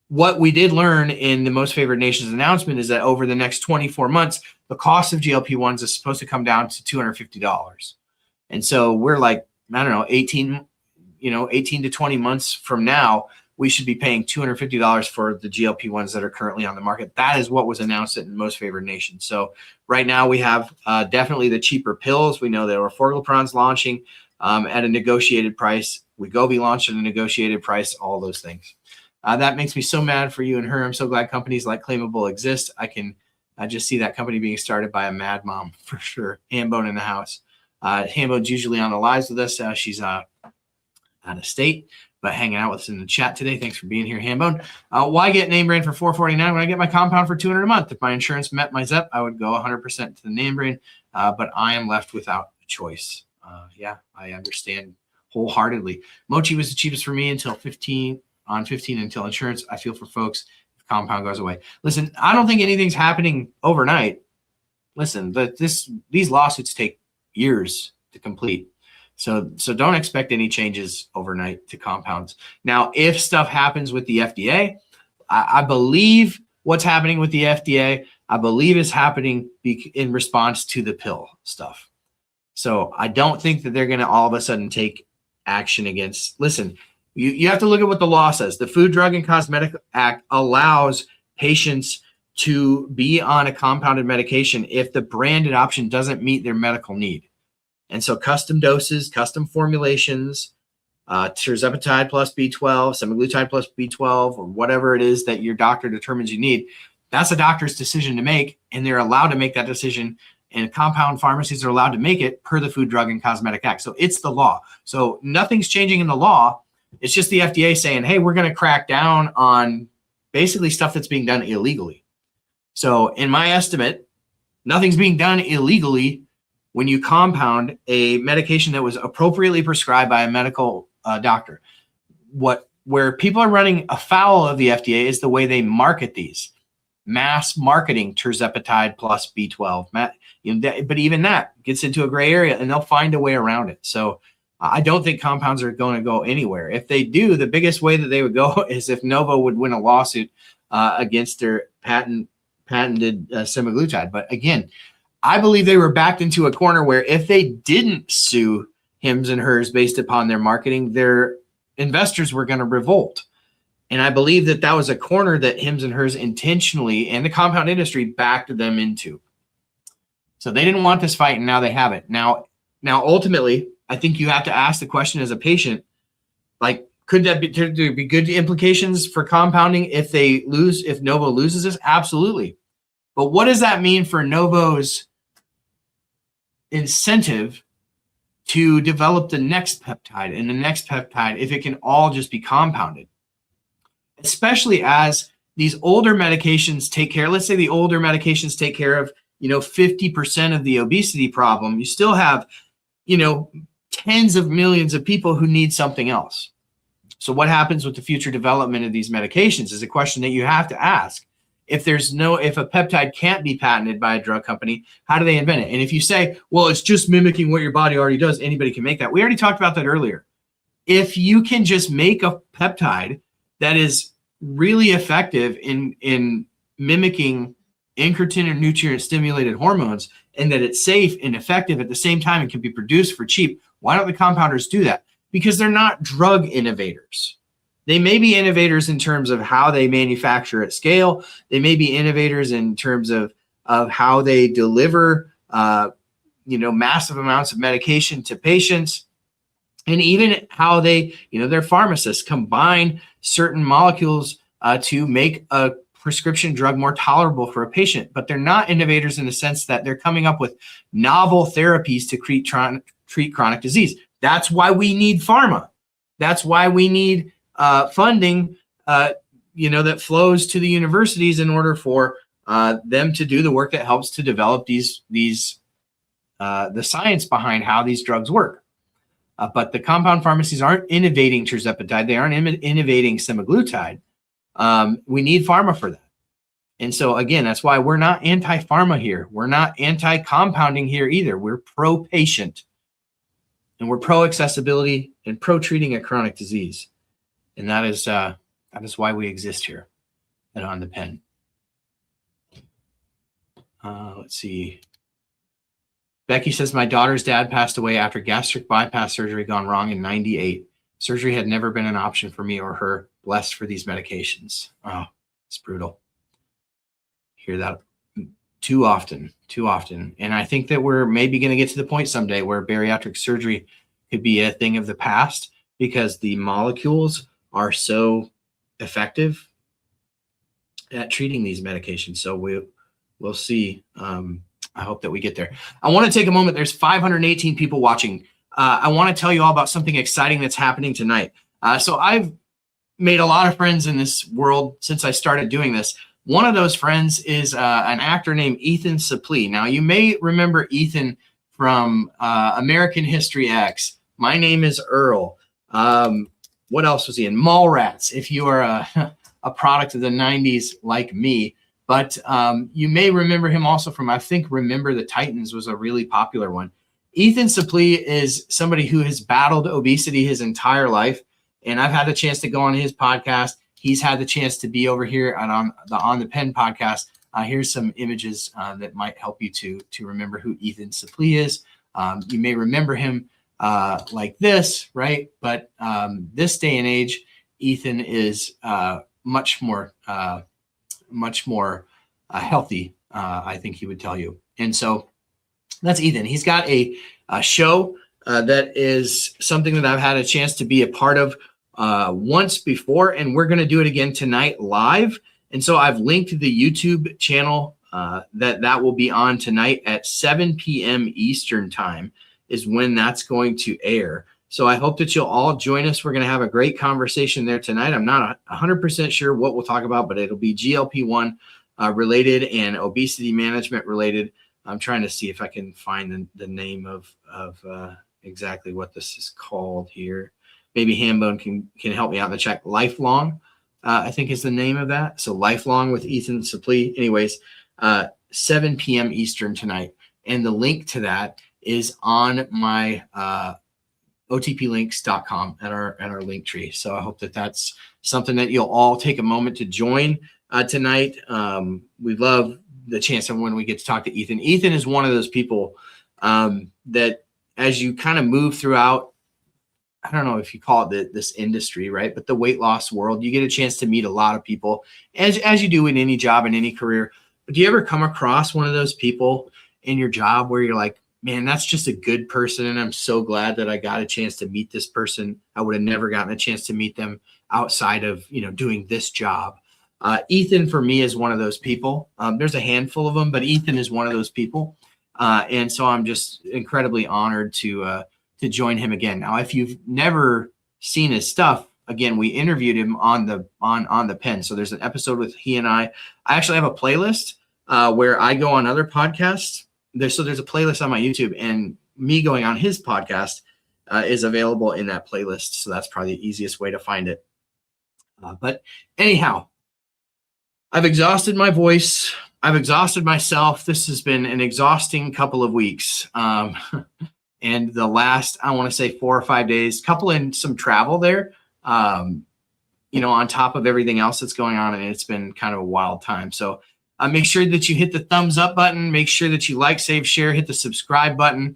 what we did learn in the Most Favored Nations announcement is that over the next 24 months, the cost of GLP-1s is supposed to come down to $250. And so we're like, I don't know, 18 to 20 months from now, we should be paying $250 for the GLP-1s that are currently on the market. That is what was announced in Most Favored Nation. So right now we have definitely the cheaper pills. We know that orforglipron's launching at a negotiated price. Wegovy launched at a negotiated price, all those things. That makes me so mad for you and her. I'm so glad companies like Claimable exist. I just see that company being started by a mad mom for sure. Hambone in the house. Hambone's usually on the lives with us. She's out of state, but hanging out with us in the chat today. Thanks for being here, Hambone. Why get name brand for $449 when I get my compound for $200 a month? If my insurance met my ZEP, I would go 100% to the name brand, but I am left without a choice. Yeah, I understand wholeheartedly. Mochi was the cheapest for me until 15 until insurance. I feel for folks if compound goes away. Listen, I don't think anything's happening overnight. Listen, these lawsuits take years to complete. So don't expect any changes overnight to compounds. Now, if stuff happens with the FDA, I believe what's happening with the FDA, I believe is happening in response to the pill stuff. So I don't think that they're going to all of a sudden take action against, listen, You have to look at what the law says. The Food, Drug, and Cosmetic Act allows patients to be on a compounded medication if the branded option doesn't meet their medical need. And so custom doses, custom formulations, tirzepatide plus B12, semaglutide plus B12, or whatever it is that your doctor determines you need, that's a doctor's decision to make, and they're allowed to make that decision, and compound pharmacies are allowed to make it per the Food, Drug, and Cosmetic Act. So it's the law. So nothing's changing in the law. It's just the FDA saying, hey, we're going to crack down on basically stuff that's being done illegally. So in my estimate, nothing's being done illegally when you compound a medication that was appropriately prescribed by a medical doctor. Where people are running afoul of the FDA is the way they market these. Mass marketing tirzepatide plus B12. But even that gets into a gray area, and they'll find a way around it. So I don't think compounds are going to go anywhere. If they do, the biggest way that they would go is if Novo would win a lawsuit against their patented semaglutide. But again, I believe they were backed into a corner where if they didn't sue Hims and Hers based upon their marketing, their investors were going to revolt. And I believe that that was a corner that Hims and Hers intentionally, and the compound industry, backed them into. So they didn't want this fight, and now they have it. Now, ultimately, I think you have to ask the question as a patient, like, could there be good implications for compounding if Novo loses this? Absolutely. But what does that mean for Novo's incentive to develop the next peptide and the next peptide if it can all just be compounded? Especially as these older medications take care, let's say the older medications take care of, 50% of the obesity problem. You still have, tens of millions of people who need something else. So what happens with the future development of these medications is a question that you have to ask. If a peptide can't be patented by a drug company, how do they invent it? And if you say, well, it's just mimicking what your body already does, anybody can make that. We already talked about that earlier. If you can just make a peptide that is really effective in mimicking incretin or nutrient stimulated hormones, and that it's safe and effective at the same time and can be produced for cheap, why don't the compounders do that? Because they're not drug innovators. They may be innovators in terms of how they manufacture at scale. They may be innovators in terms of how they deliver massive amounts of medication to patients. And even how they, their pharmacists combine certain molecules to make a prescription drug more tolerable for a patient. But they're not innovators in the sense that they're coming up with novel therapies to treat chronic disease. That's why we need pharma. That's why we need funding, that flows to the universities in order for them to do the work that helps to develop the science behind how these drugs work. But the compound pharmacies aren't innovating tirzepatide. They aren't innovating semaglutide. We need pharma for that. And so, again, that's why we're not anti-pharma here. We're not anti-compounding here either. We're pro-patient. And we're pro-accessibility and pro-treating a chronic disease. And that is why we exist here at On the Pen. Let's see. Becky says, my daughter's dad passed away after gastric bypass surgery gone wrong in 98. Surgery had never been an option for me or her. Blessed for these medications. Oh, it's brutal. Hear that too often. And I think that we're maybe going to get to the point someday where bariatric surgery could be a thing of the past because the molecules are so effective at treating these medications. So we'll see. I hope that we get there. I want to take a moment. There's 518 people watching. I want to tell you all about something exciting that's happening tonight. So I've made a lot of friends in this world since I started doing this. One of those friends is an actor named Ethan Suplee. Now, you may remember Ethan from American History X. My Name is Earl. What else was he in? Mallrats, if you are a product of the 90s like me. But you may remember him also from, I think, Remember the Titans was a really popular one. Ethan Suplee is somebody who has battled obesity his entire life. And I've had the chance to go on his podcast. He's had the chance to be over here on the Pen podcast. Here's some images that might help you to remember who Ethan Suplee is. You may remember him like this, right? But this day and age, Ethan is much more healthy, I think he would tell you. And so that's Ethan. He's got a show that is something that I've had a chance to be a part of once before, and we're going to do it again tonight live. And so I've linked the YouTube channel that will be on tonight at 7 p.m. Eastern time is when that's going to air. So I hope that you'll all join us. We're going to have a great conversation there tonight. I'm not 100% sure what we'll talk about, but it'll be GLP-1 related and obesity management related. I'm trying to see if I can find the name of exactly what this is called here. Maybe Hambone can help me out in the chat. Lifelong, I think is the name of that. So Lifelong with Ethan Suplee. Anyways, 7 p.m. Eastern tonight. And the link to that is on my otplinks.com at our link tree. So I hope that that's something that you'll all take a moment to join tonight. We love the chance of when we get to talk to Ethan. Ethan is one of those people that as you kind of move throughout, I don't know if you call it this industry, right? But the weight loss world, you get a chance to meet a lot of people as you do in any job, in any career. But do you ever come across one of those people in your job where you're like, man, that's just a good person, and I'm so glad that I got a chance to meet this person. I would have never gotten a chance to meet them outside of, doing this job. Ethan, for me, is one of those people. There's a handful of them, but Ethan is one of those people. And so I'm just incredibly honored to join him again. Now, if you've never seen his stuff, again, we interviewed him on the pen. So there's an episode with he and I actually have a playlist where I go on other podcasts. There's a playlist on my YouTube, and me going on his podcast is available in that playlist. So that's probably the easiest way to find it. But anyhow, I've exhausted my voice. I've exhausted myself. This has been an exhausting couple of weeks. And the last, I want to say 4 or 5 days, couple in some travel there, on top of everything else that's going on. And it's been kind of a wild time. So make sure that you hit the thumbs up button. Make sure that you like, save, share, hit the subscribe button.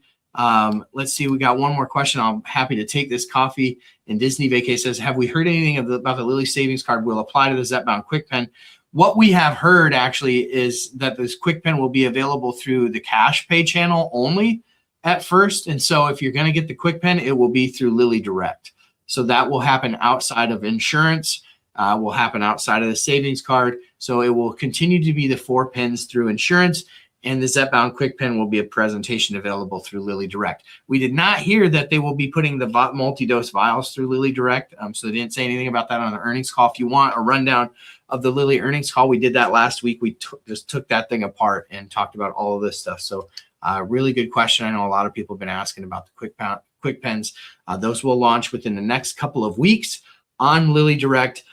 Let's see. We got one more question. I'm happy to take this. Coffee and Disney Vacay says, have we heard anything about the Lilly savings card will apply to the Zepbound QuickPen? What we have heard actually is that this QuickPen will be available through the cash pay channel only at first. And so if you're going to get the QuickPen, it will be through Lilly Direct. So that will happen outside of insurance, will happen outside of the savings card. So it will continue to be the 4 pens through insurance, and the Zepbound QuickPen will be a presentation available through Lilly Direct. We did not hear that they will be putting the multi-dose vials through Lilly Direct. So they didn't say anything about that on the earnings call. If you want a rundown of the Lilly earnings call, we did that last week. We just took that thing apart and talked about all of this stuff. So really good question. I know a lot of people have been asking about the QuickPens. Those will launch within the next couple of weeks on Lilly Direct,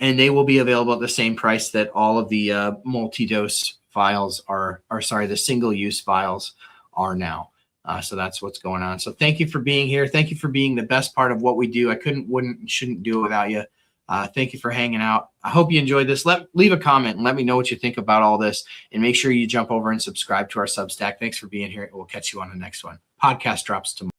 and they will be available at the same price that all of the multi-dose vials the single-use vials are now. So that's what's going on. So thank you for being here. Thank you for being the best part of what we do. I shouldn't do it without you. Thank you for hanging out. I hope you enjoyed this. Leave a comment and let me know what you think about all this. And make sure you jump over and subscribe to our Substack. Thanks for being here. We'll catch you on the next one. Podcast drops tomorrow.